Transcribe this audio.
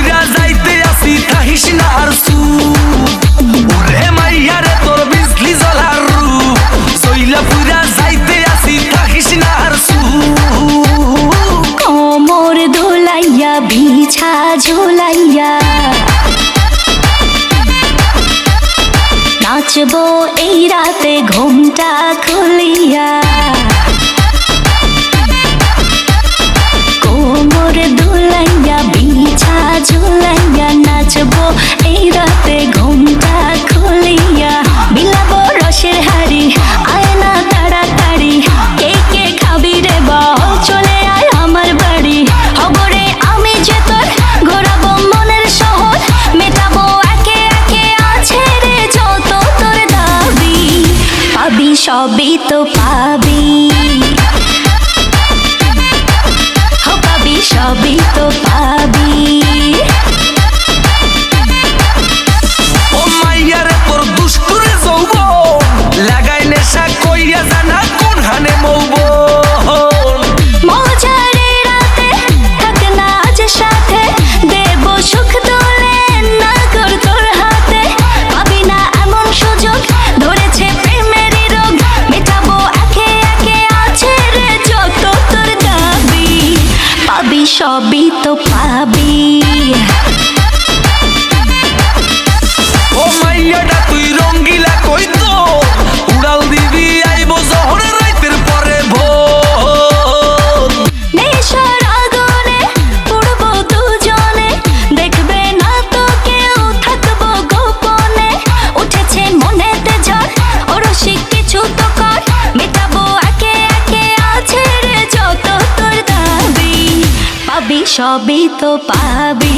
পুইরা যাইতে আসি থাকিস না আর ওরে মাইয়া রে তোর বিজলি জ্বলার রূপ জইলা পুইরা যাইতে আসি থাকিস না আর কোমর দোলাইয়া বিছা ঝোলাইয়া নাচবো এই রাতে ঘুমটা খুলিয়া কোমর দোলাইয়া বিছা ঝোলাইয়া নাচবো এই রাতে ঘুমটা খুলিয়া বিলাবো রসের হাড়ি আয় না তাড়াতাড়ি কে কে খাবি রে বল চলে আয় আমার বাড়ি হবরে আমি যে তোর ঘোরাবো মনের শহর মেটাবো একে একে আছে রে যত তোর দাবি পাবি সবই তো পাবি সবই তো পাবি ও মাইয়া রে তোর দুষ্টুরে যৌবন লাগাই নেশা কইরা জানা কোন হানে মৌবন মজারে রাতে থাক না আজ সাথে দেব সুখ দোলে না কর তোর হাতে পাবি না এমন সুযোগ ধরেছে প্রেমেরই রোগ মেটাবো একে একে আছে রে যত তোর দাবি পাবি সবই তো পাবি ও মাইয়াটা তুই রঙ্গিলা কই তো উড়াল দিবি আইবো জহরে রাইতের পরে ভোর নেশার আগুনে পুড়বো দুজনে দেখবে না তো কেউ থাকবো গোপনে উঠেছে মনেতে ঝড় ওরসিক কিছু তো কর মেটাবো একে একে আছে রে যত তোর দাবি পাবি সবই তো পাবি